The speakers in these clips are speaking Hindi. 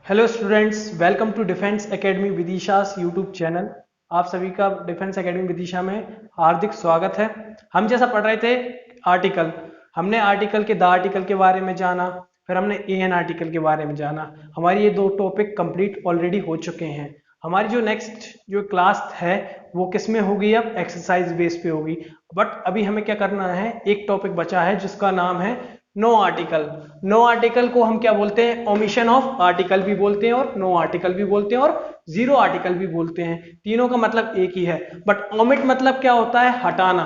Hello students, welcome to defence academy Vidisha's YouTube channel. आप सभी का डिफेंस एकेडमी विदिशा में हार्दिक स्वागत है। हम जैसा पढ़ रहे थे आर्टिकल, हमने आर्टिकल के द आर्टिकल के बारे में जाना, फिर हमने एन आर्टिकल के बारे में जाना। हमारी ये दो टॉपिक कंप्लीट ऑलरेडी हो चुके हैं। हमारी जो नेक्स्ट जो क्लास है वो किस में होगी? अब एक्सरसाइज बेस पे होगी। बट अभी हमें क्या करना है, एक टॉपिक बचा है जिसका नाम है नो आर्टिकल। नो आर्टिकल को हम क्या बोलते हैं? ओमिशन ऑफ आर्टिकल भी बोलते हैं और नो आर्टिकल भी बोलते हैं और जीरो आर्टिकल भी बोलते हैं। तीनों का मतलब एक ही है। बट ओमिट मतलब क्या होता है? हटाना।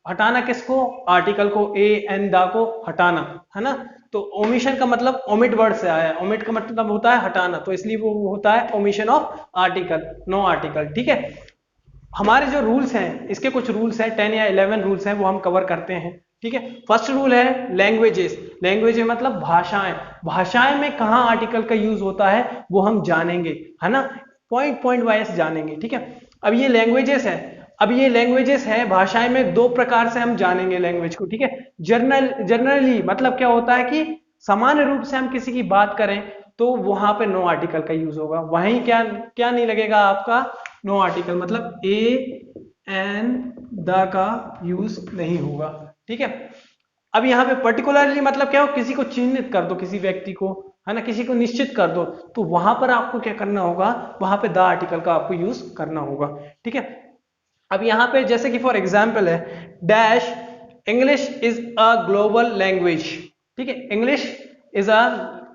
हटाना किसको? आर्टिकल को, ए एन दा को हटाना, है ना। तो ओमिशन का मतलब ओमिट वर्ड से आया है। ओमिट का मतलब होता है हटाना, तो इसलिए वो होता है omission of article, no article. ठीक है। हमारे जो रूल्स हैं, इसके कुछ रूल्स हैं, 10 या 11 रूल्स हैं, वो हम कवर करते हैं। ठीक है। फर्स्ट रूल है लैंग्वेजेस। लैंग्वेज मतलब भाषाएं। भाषाएं में कहाँ आर्टिकल का यूज होता है वो हम जानेंगे, है ना। पॉइंट पॉइंट वाइज जानेंगे। ठीक है। अब ये लैंग्वेजेस है। अब ये लैंग्वेजेस है, भाषाएं में दो प्रकार से हम जानेंगे लैंग्वेज को। ठीक है। जनरली मतलब क्या होता है कि सामान्य रूप से हम किसी की बात करें तो वहां पे नो आर्टिकल का यूज होगा। वहीं क्या क्या नहीं लगेगा आपका? नो आर्टिकल, मतलब ए एन द का यूज नहीं होगा। ठीक है। अब यहाँ पे पर्टिकुलरली मतलब क्या हो? किसी को चिन्हित कर दो, किसी व्यक्ति को, है ना, किसी को निश्चित कर दो, तो वहां पर आपको क्या करना होगा? वहां पे द आर्टिकल का आपको यूज करना होगा। ठीक है। अब यहाँ पे जैसे कि फॉर एग्जाम्पल है dash, English is a global language. ठीक है। English is a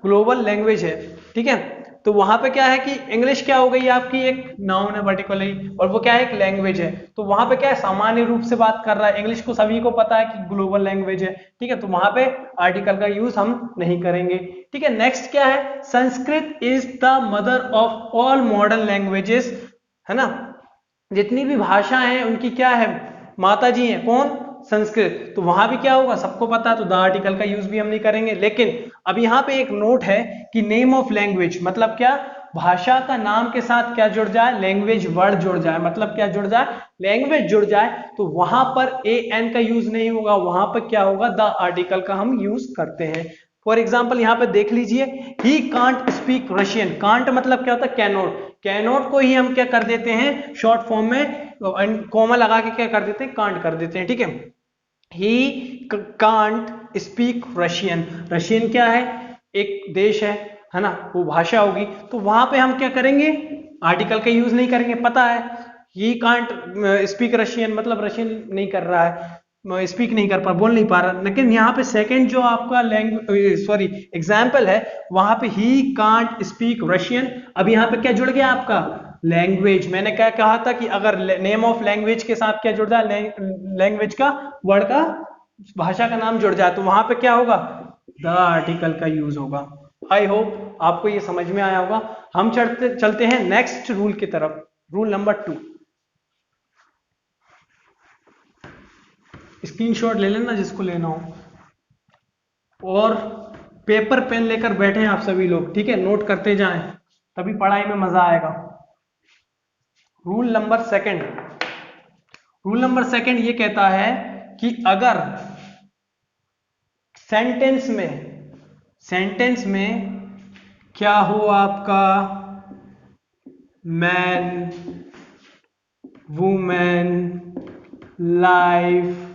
global language है। ठीक है। तो वहां पे क्या है कि इंग्लिश क्या हो गई? आपकी एक नाउन है पर्टिकुलरली, और वो क्या है? एक लैंग्वेज है। तो वहां पे क्या है? सामान्य रूप से बात कर रहा है। इंग्लिश को सभी को पता है कि ग्लोबल लैंग्वेज है। ठीक है। तो वहां पे आर्टिकल का यूज हम नहीं करेंगे। ठीक है। नेक्स्ट क्या है? Sanskrit is the mother of all modern languages, है ना। जितनी भी भाषा हैं उनकी क्या है? माता जी हैं। कौन? संस्कृत। तो वहां भी क्या होगा? सबको पता है, तो द आर्टिकल का यूज भी हम नहीं करेंगे। लेकिन अब यहाँ पे एक नोट है कि नेम ऑफ लैंग्वेज मतलब क्या? भाषा का नाम के साथ क्या जुड़ जाए? लैंग्वेज वर्ड जुड़ जाए। मतलब क्या जुड़ जाए? लैंग्वेज जुड़ जाए, तो वहां पर ए एन का यूज नहीं होगा। वहां पर क्या होगा? द आर्टिकल का हम यूज करते हैं। फॉर एग्जाम्पल यहाँ पे देख लीजिए, he can't speak Russian. Can't मतलब क्या होता है? कैनोट। कैनोट को ही हम क्या कर देते हैं? शॉर्ट फॉर्म में कॉमा लगा के क्या कर देते हैं? कांट कर देते हैं। ठीक है। He can't speak Russian. Russian क्या है? एक देश है ना, वो भाषा होगी। तो वहां पे हम क्या करेंगे? आर्टिकल का यूज नहीं करेंगे। पता है ही कांट स्पीक रशियन मतलब रशियन नहीं कर रहा है, स्पीक नहीं कर पा, बोल नहीं पा रहा। लेकिन यहाँ पे सेकंड जो आपका लैंग्वेज सॉरी एग्जाम्पल है, वहां पे ही कांट स्पीक रशियन। अब यहाँ पे क्या जुड़ गया आपका? लैंग्वेज। मैंने क्या कहा था कि अगर नेम ऑफ लैंग्वेज के साथ क्या जुड़ जाए? लैंग्वेज का वर्ड का, भाषा का नाम जुड़ जाए, तो वहां पे क्या होगा? द आर्टिकल का यूज होगा। आई होप आपको ये समझ में आया होगा। हम चलते हैं नेक्स्ट रूल की तरफ। Rule number 2। स्क्रीनशॉट ले लेना जिसको लेना हो, और पेपर पेन लेकर बैठे हैं आप सभी लोग। ठीक है। नोट करते जाएं, तभी पढ़ाई में मजा आएगा। Rule number second. Rule number second ये कहता है कि अगर सेंटेंस में क्या हो आपका? मैन, वुमेन, लाइफ,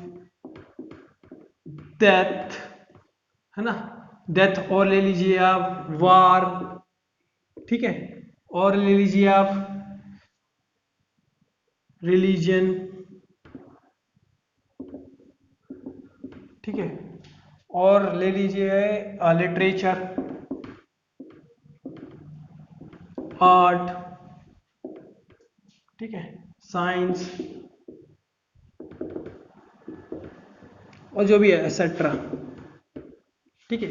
डेथ, है ना। डेथ और ले लीजिए आप, वार, ठीक है, और ले लीजिए आप रिलीजन, ठीक है, और ले लीजिए लिटरेचर, आर्ट, ठीक है, साइंस, और जो भी है एक्सेट्रा। ठीक है।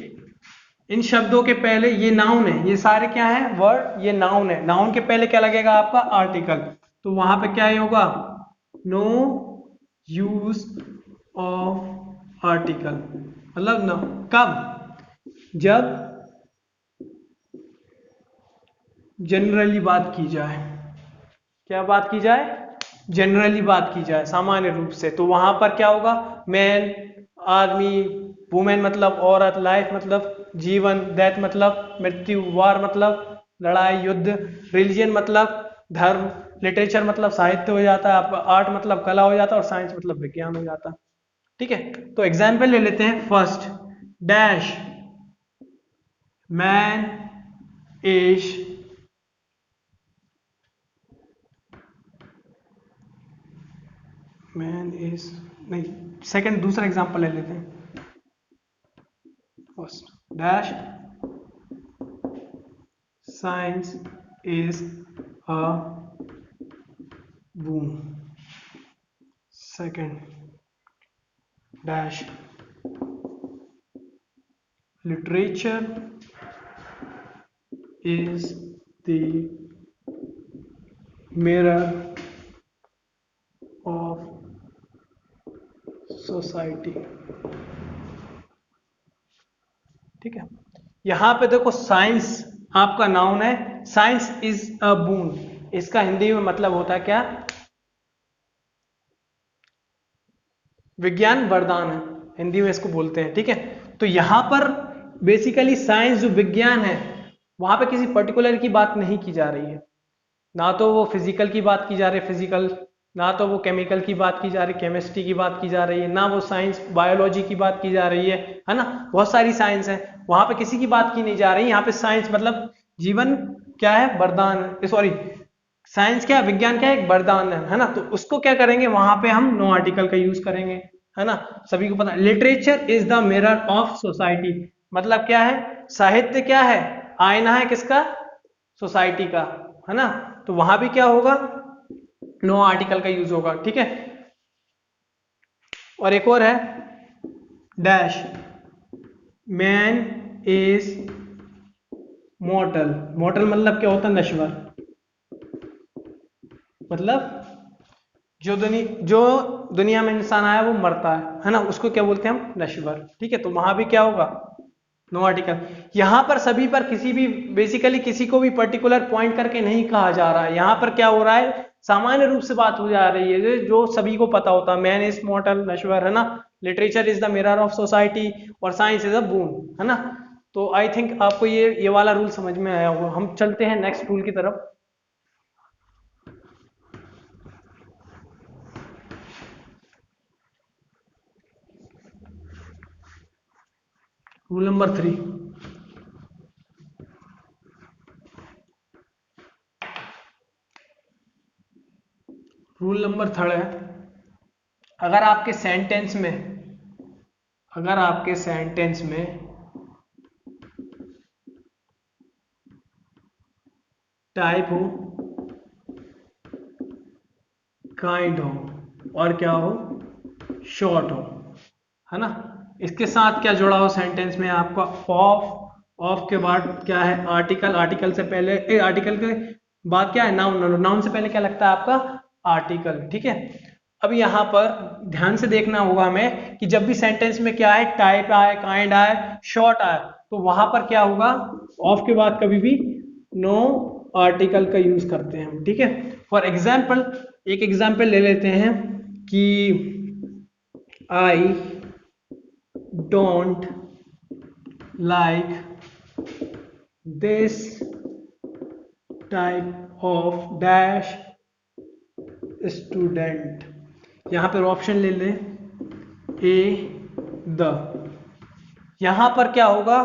इन शब्दों के पहले, ये नाउन है, ये सारे क्या है? वर्ड। ये नाउन है। नाउन के पहले क्या लगेगा आपका? आर्टिकल। तो वहां पे क्या होगा? No use of article. मतलब ना, कब? जब जनरली बात की जाए। क्या बात की जाए? जनरली बात की जाए, सामान्य रूप से। तो वहां पर क्या होगा? मैन, आदमी, वुमेन मतलब औरत, लाइफ मतलब जीवन, डेथ मतलब मृत्यु, वार मतलब लड़ाई, युद्ध, रिलीजन मतलब धर्म, लिटरेचर मतलब साहित्य हो जाता है आपका, आर्ट मतलब कला हो जाता है, और साइंस मतलब विज्ञान हो जाता है। ठीक है, तो एग्जाम्पल ले लेते हैं। First, dash man is man is नहीं, सेकंड दूसरा एग्जांपल ले लेते हैं। First, dash science is a boom. Second, dash literature is the mirror of society। ठीक है, यहां पे देखो साइंस आपका नाउन है, साइंस इज अ बून, इसका हिंदी में मतलब होता है क्या? विज्ञान वरदान है, हिंदी में इसको बोलते हैं। ठीक है, तो यहां पर बेसिकली साइंस जो विज्ञान है, वहां पे किसी पर्टिकुलर की बात नहीं की जा रही है, ना तो वो फिजिकल की बात की जा रही है फिजिकल, ना तो वो केमिकल की बात की जा रही है केमिस्ट्री की बात की जा रही है, ना वो साइंस बायोलॉजी की बात की जा रही है ना। बहुत सारी साइंस है, वहां पे किसी की बात की नहीं जा रही। यहाँ पे साइंस मतलब जीवन क्या है? वरदान, सॉरी साइंस क्या है, विज्ञान क्या है? एक वरदान है ना। तो उसको क्या करेंगे, वहां पे हम नो आर्टिकल का यूज करेंगे, है ना। सभी को पता है literature is the mirror of society, मतलब क्या है? साहित्य क्या है? आईना है किसका? सोसाइटी का, है ना। तो वहां भी क्या होगा? नो आर्टिकल का यूज होगा। ठीक है, और एक और है, डैश मैन इज मॉर्टल। मॉर्टल मतलब क्या होता है? नश्वर, मतलब जो दुनिया में इंसान आया वो मरता है ना, उसको क्या बोलते हैं हम? नश्वर। ठीक है, तो वहां भी क्या होगा? No article. यहां पर सभी पर किसी भी बेसिकली किसी को भी पर्टिकुलर पॉइंट करके नहीं कहा जा रहा है, यहां पर क्या हो रहा है? सामान्य रूप से बात हो जा रही है जो सभी को पता होता है, मैन इज मॉर्टल, नश्वर, है ना। Literature is the mirror of society, और साइंस इज अ बूम, है ना। तो आई थिंक आपको ये वाला रूल समझ में आया होगा। हम चलते हैं नेक्स्ट रूल की तरफ। रूल नंबर 3, रूल नंबर 3 है, अगर आपके सेंटेंस में अगर आपके सेंटेंस में टाइप हो, काइंड हो, और क्या हो? शॉर्ट हो, है ना। इसके साथ क्या जुड़ा हो सेंटेंस में आपका? ऑफ, ऑफ के बाद क्या है? आर्टिकल, आर्टिकल से पहले आर्टिकल के बाद क्या है? नाउन, नाउन से पहले क्या लगता है आपका? आर्टिकल। ठीक है, अब यहाँ पर ध्यान से देखना होगा हमें कि जब भी सेंटेंस में क्या है? टाइप आए, काइंड आए, शॉर्ट आए, तो वहां पर क्या होगा? ऑफ के बाद कभी भी नो आर्टिकल का यूज करते हैं हम। ठीक है, फॉर एग्जाम्पल एक एग्जाम्पल ले लेते हैं कि I don't like this type of dash student. यहां पर ऑप्शन ले लें, ए द। यहां पर क्या होगा?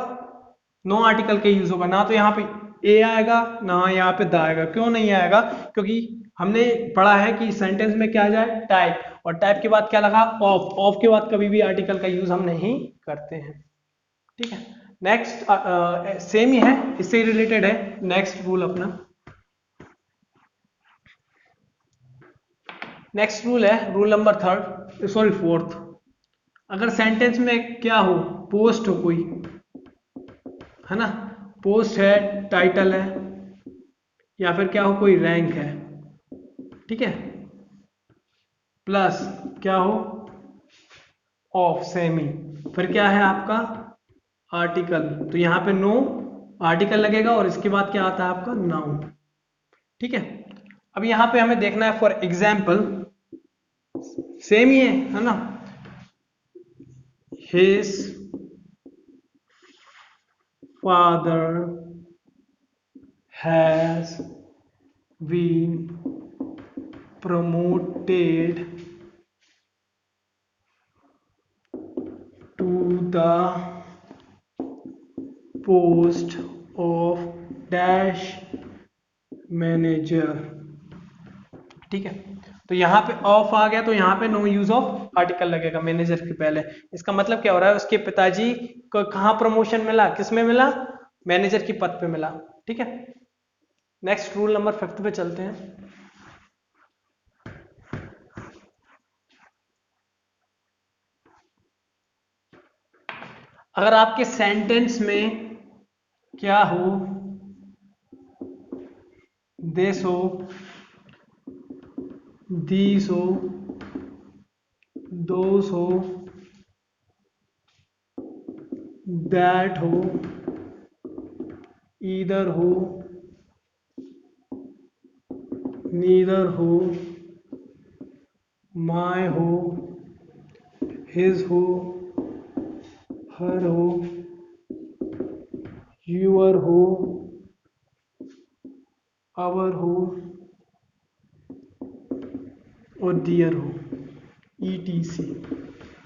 नो आर्टिकल के यूज होगा, ना तो यहाँ पे ए आएगा ना यहाँ पे द आएगा। क्यों नहीं आएगा? क्योंकि हमने पढ़ा है कि सेंटेंस में क्या आ जाए? टाइप, और टाइप के बाद क्या लगा? ऑफ, ऑफ के बाद कभी भी आर्टिकल का यूज हम नहीं करते हैं। ठीक है, नेक्स्ट सेम ही है, इससे रिलेटेड है नेक्स्ट रूल अपना। नेक्स्ट रूल है रूल नंबर 3, सॉरी 4th। अगर सेंटेंस में क्या हो? पोस्ट हो कोई, है ना, पोस्ट है, टाइटल है, या फिर क्या हो? कोई रैंक है, ठीक है, प्लस क्या हो? ऑफ, सेमी, फिर क्या है आपका? आर्टिकल। तो यहां पे नो आर्टिकल लगेगा, और इसके बाद क्या आता है आपका? नाउन। ठीक है, अब यहां पे हमें देखना है फॉर एग्जाम्पल, सेम ही है ना। His father has been promoted to the post of dash manager. ठीक है, तो यहाँ पे ऑफ आ गया तो यहाँ पे नो यूज ऑफ आर्टिकल लगेगा मैनेजर के पहले। इसका मतलब क्या हो रहा है, उसके पिताजी को कहाँ प्रमोशन मिला, किस में मिला, मैनेजर की पद पे मिला। ठीक है, नेक्स्ट रूल नंबर 5 पे चलते हैं। अगर आपके सेंटेंस में क्या हो, दिस हो, दीस हो, दोस हो, दैट हो, ईदर हो, नीदर हो, माय हो, हिज हो, हर हो, यूअर हो, आवर हो और दियर हो, ETC।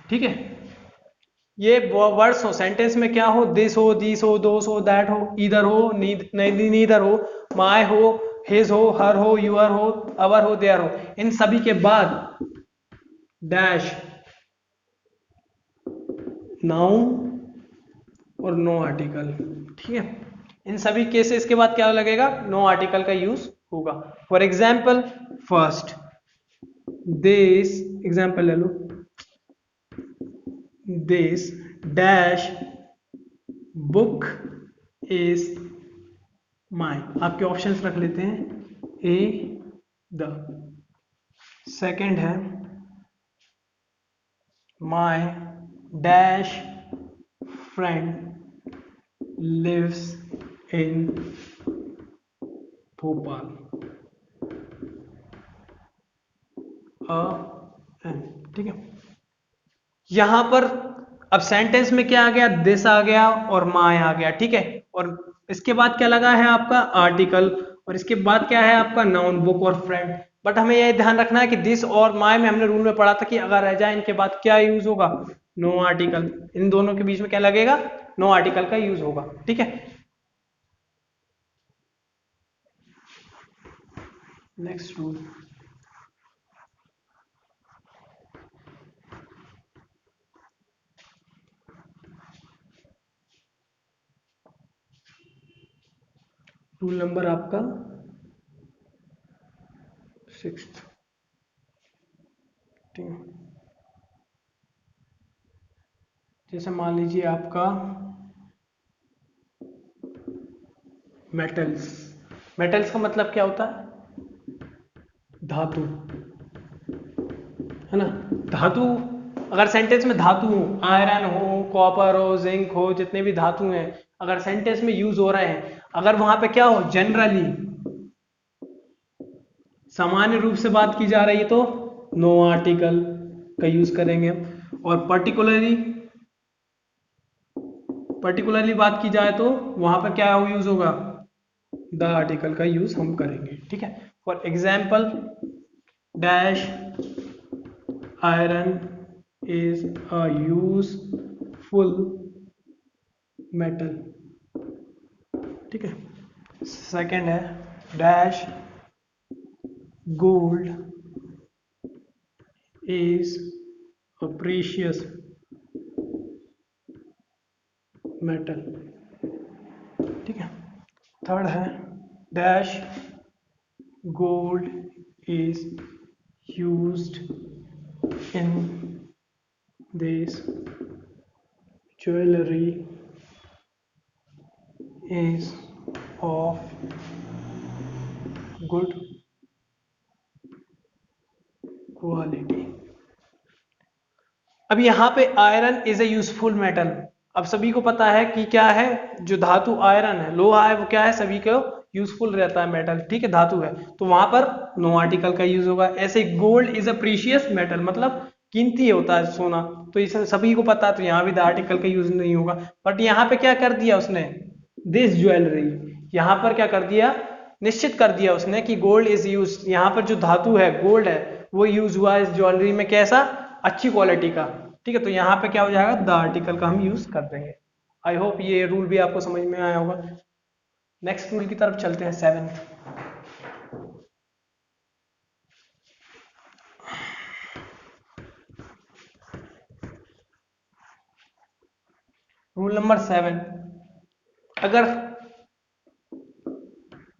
ठीक है, ये वर्ड्स हो, सेंटेंस में क्या हो, दिस हो, दिस हो, दोस हो, दैट हो, ईदर हो, नीदर हो, माय हो, हिज हो, हर हो, यूअर हो, अवर हो, देयर हो। इन सभी के बाद डैश नाउन और नो आर्टिकल। ठीक है, इन सभी केसेस के बाद क्या लगेगा, नो आर्टिकल का यूज होगा। For example first this, example ले लो, this dash book is my. आपके ऑप्शंस रख लेते हैं, ए द, सेकंड है my dash friend lives in Bhopal, ठीक है। यहां पर अब सेंटेंस में क्या आ गया, दिस आ गया और माय आ गया। ठीक है, और इसके बाद क्या लगा है आपका आर्टिकल, और इसके बाद क्या है आपका नाउन, बुक और फ्रेंड। बट हमें यह ध्यान रखना है कि दिस और माय में हमने रूल में पढ़ा था कि अगर रह जाए इनके बाद क्या यूज होगा, नो आर्टिकल। इन दोनों के बीच में क्या लगेगा, नो आर्टिकल का यूज होगा। ठीक है, नेक्स्ट रूल, रूल नंबर आपका 6। ठीक है, जैसे मान लीजिए आपका मेटल्स, मेटल्स का मतलब क्या होता है, धातु, है ना। धातु, अगर सेंटेंस में धातु हो, आयरन हो, कॉपर हो, जिंक हो, जितने भी धातु हैं, अगर सेंटेंस में यूज हो रहे हैं, अगर वहां पे क्या हो, जनरली सामान्य रूप से बात की जा रही है तो नो आर्टिकल का यूज करेंगे, और पर्टिकुलरली बात की जाए तो वहां पर क्या यूज होगा, द आर्टिकल का यूज हम करेंगे। ठीक है, for example dash iron is a useful metal. ठीक है, सेकंड है dash gold is a precious metal। ठीक है, थर्ड है dash gold is used in this jewelry is of good quality. अब यहाँ पे iron is a useful metal. अब सभी को पता है कि क्या है, जो धातु आयरन है, लोहा है, वो क्या है, सभी को यूजफुल रहता है मेटल। ठीक है, धातु है, तो वहां पर नो आर्टिकल का यूज होगा। ऐसे gold is a precious metal, मतलब कीमती होता है सोना, तो इसे सभी को पता है, तो यहाँ भी द आर्टिकल का यूज नहीं होगा। बट यहाँ पे क्या कर दिया उसने, दिस ज्वेलरी, यहाँ पर क्या कर दिया, निश्चित कर दिया उसने कि गोल्ड इज यूज, यहाँ पर जो धातु है गोल्ड है वो यूज हुआ इस ज्वेलरी में, कैसा, अच्छी क्वालिटी का। ठीक है, तो यहाँ पे क्या हो जाएगा, द आर्टिकल का हम यूज कर देंगे। आई होप ये रूल भी आपको समझ में आया होगा। नेक्स्ट रूल की तरफ चलते हैं, 7th। रूल नंबर 7, अगर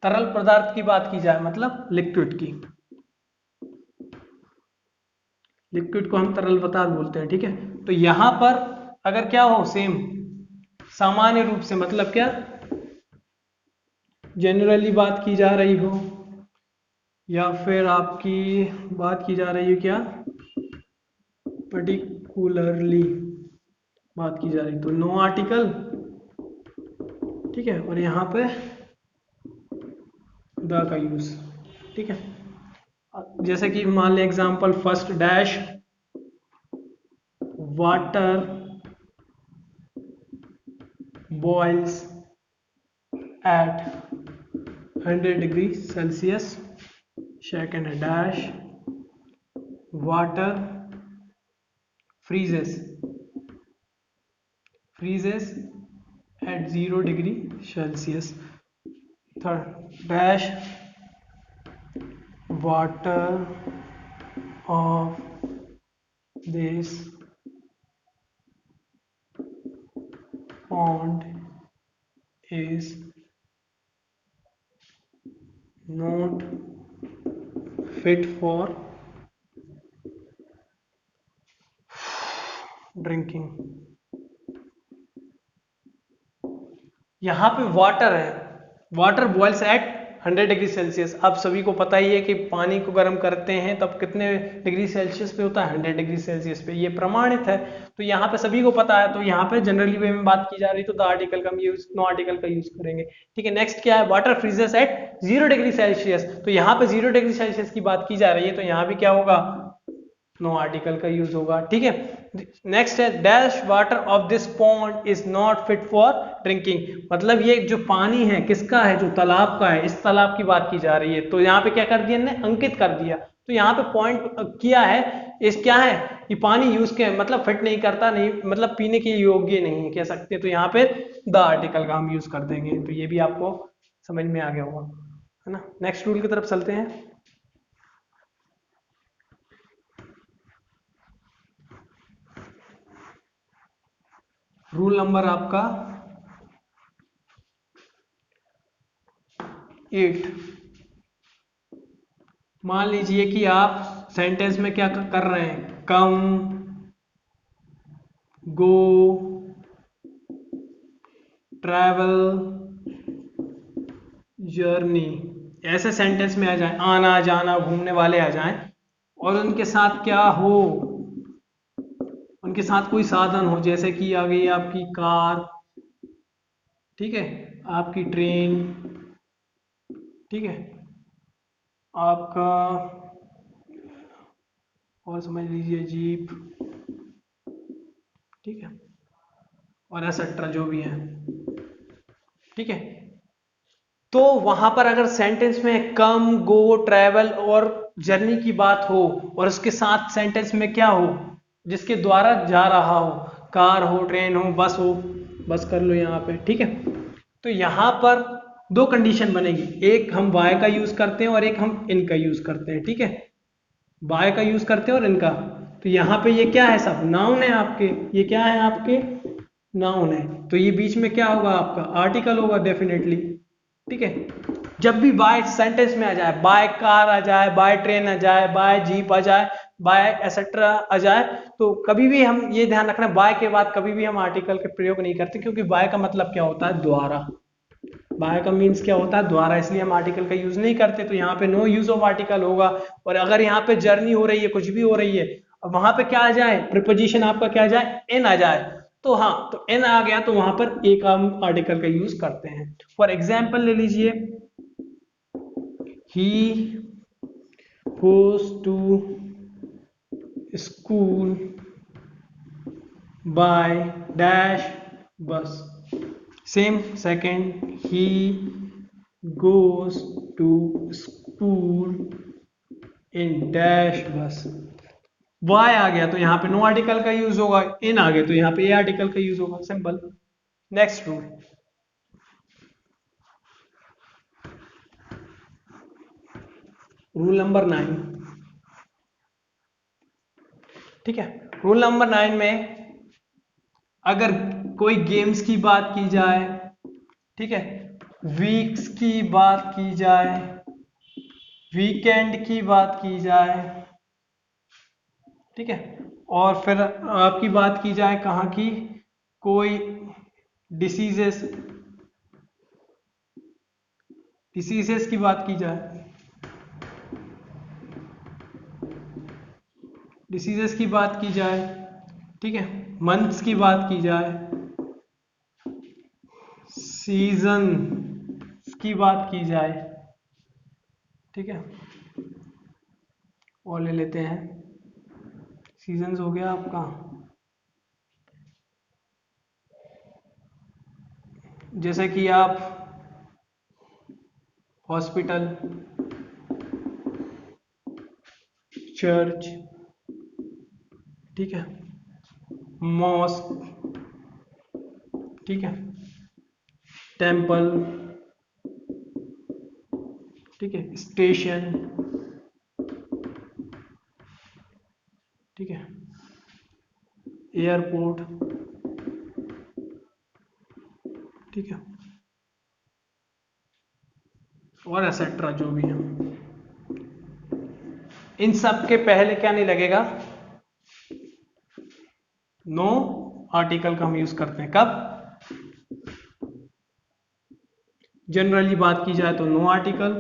तरल पदार्थ की बात की जाए, मतलब लिक्विड की, लिक्विड को हम तरल पदार्थ बोलते हैं, ठीक है। तो यहां पर अगर क्या हो, सेम सामान्य रूप से, मतलब क्या, जनरली बात की जा रही हो, या फिर आपकी बात की जा रही है क्या, पर्टिकुलरली बात की जा रही, तो नो आर्टिकल, ठीक है, और यहाँ पे द का यूज, ठीक है। जैसे कि मान लें example first, dash water boils at 100 degree Celsius, second है dash water freezes at 0 degree Celsius, third dash water of this pond is not fit for drinking. यहां पे वाटर है, water boils at 100 degree Celsius. आप सभी को पता ही है कि पानी को गर्म करते हैं तब कितने डिग्री सेल्सियस पे होता है, 100 डिग्री सेल्सियस पे, ये प्रमाणित है। तो यहाँ पे सभी को पता है, तो यहाँ पे जनरली वे में बात की जा रही, तो द आर्टिकल का हम यूज, नो आर्टिकल का यूज करेंगे, ठीक है। नेक्स्ट क्या है, water freezes at 0 degree Celsius, तो यहाँ पे 0 डिग्री सेल्सियस की बात की जा रही है, तो यहाँ भी क्या होगा, नो आर्टिकल का यूज होगा, ठीक है। नेक्स्ट है dash water of this pond is not fit for drinking, मतलब ये जो पानी है किसका है, जो तालाब का है, इस तालाब की बात की जा रही है, तो यहाँ पे क्या कर दिया, अंकित कर दिया, तो यहाँ पे पॉइंट किया है, इस क्या है, ये पानी यूज के मतलब फिट नहीं करता, नहीं मतलब पीने के योग्य नहीं कह सकते, तो यहाँ पे द आर्टिकल का हम यूज कर देंगे। तो ये भी आपको समझ में आ गया होगा, है ना। नेक्स्ट रूल की तरफ चलते हैं। रूल नंबर आपका 8। मान लीजिए कि आप सेंटेंस में क्या कर रहे हैं, कम, गो, ट्रैवल, जर्नी, ऐसे सेंटेंस में आ जाए, आना जाना घूमने वाले आ जाएं, और उनके साथ क्या हो, उनके साथ कोई साधन हो, जैसे कि आ गई आपकी कार, ठीक है, आपकी ट्रेन, ठीक है, आपका और समझ लीजिए जीप, ठीक है, और एसेट्रा जो भी है, ठीक है। तो वहां पर अगर सेंटेंस में कम, गो, ट्रैवल और जर्नी की बात हो, और उसके साथ सेंटेंस में क्या हो, जिसके द्वारा जा रहा हो, कार हो, ट्रेन हो, बस हो, बस कर लो यहाँ पे, ठीक है। तो यहाँ पर दो कंडीशन बनेगी, एक हम वाई का यूज करते हैं और एक हम इन का यूज करते हैं, ठीक है। वाई का यूज करते हैं और इनका, तो यहाँ पे ये क्या है, सब नाउन है आपके, ये क्या है आपके, नाउन है, तो ये बीच में क्या होगा, आपका आर्टिकल होगा डेफिनेटली, ठीक है। जब भी बाय सेंटेंस में आ जाए, बाय कार आ जाए, बाय ट्रेन आ जाए, बाय जीप आ जाए, बाय एसेट्रा आ जाए, तो कभी भी हम ये ध्यान रखना, बाय के बाद कभी भी हम आर्टिकल के प्रयोग नहीं करते, क्योंकि बाय का मतलब क्या होता है, द्वारा, बाय का मीन्स क्या होता है, द्वारा, इसलिए हम आर्टिकल का यूज नहीं करते, तो यहाँ पे नो यूज ऑफ आर्टिकल होगा। और अगर यहाँ पे जर्नी हो रही है, कुछ भी हो रही है, और वहां पे क्या आ जाए, प्रिपोजिशन आपका क्या आ जाए, इन आ जाए, तो हाँ, तो इन आ गया, तो वहां पर एक हम आर्टिकल का यूज करते हैं। फॉर एग्जाम्पल ले लीजिए, he goes to school by dash bus, same second, he goes to school in dash bus। वाई आ गया तो यहाँ पे नो आर्टिकल का यूज होगा, इन आ गया तो यहाँ पे ए आर्टिकल का यूज होगा, simple. Next rule, rule number 9। ठीक है, रूल नंबर 9 में अगर कोई गेम्स की बात की जाए, ठीक है, वीक्स की बात की जाए, वीकेंड की बात की जाए, ठीक है, और फिर आपकी बात की जाए कहाँ की, कोई डिसीजेस, डिसीजेस की बात की जाए, डिसीजेस की बात की जाए, ठीक है, मंथ्स की बात की जाए, सीजन की बात की जाए, ठीक है, और ले लेते हैं सीजन्स हो गया आपका, जैसे कि आप हॉस्पिटल, चर्च, ठीक है, मॉस्क, ठीक है, टेम्पल, ठीक है, स्टेशन, ठीक है, एयरपोर्ट, ठीक है, और एसेट्रा जो भी है। इन सब के पहले क्या नहीं लगेगा, नो आर्टिकल का हम यूज करते हैं कब, जनरली बात की जाए तो नो आर्टिकल,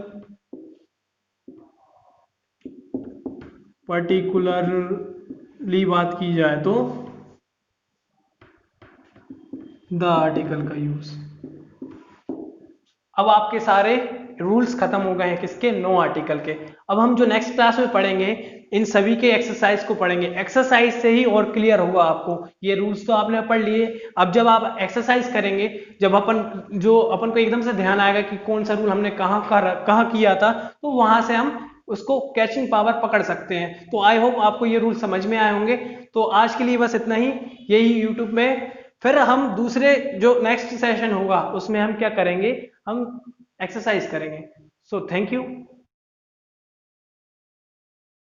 पर्टिकुलरली बात की जाए तो द आर्टिकल का यूज। अब आपके सारे रूल्स खत्म हो गए हैं किसके, नो आर्टिकल के। अब हम जो नेक्स्ट क्लास में पढ़ेंगे इन सभी के एक्सरसाइज को पढ़ेंगे, एक्सरसाइज से ही और क्लियर होगा आपको। ये रूल्स तो आपने पढ़ लिए, अब जब आप एक्सरसाइज करेंगे, जब अपन को एकदम से ध्यान आएगा कि कौन सा रूल हमने कहाँ किया था, तो वहां से हम उसको कैचिंग पावर पकड़ सकते हैं। तो आई होप आपको ये रूल समझ में आए होंगे। तो आज के लिए बस इतना ही, यही यूट्यूब में फिर हम दूसरे जो नेक्स्ट सेशन होगा उसमें हम क्या करेंगे, हम एक्सरसाइज करेंगे। So thank you.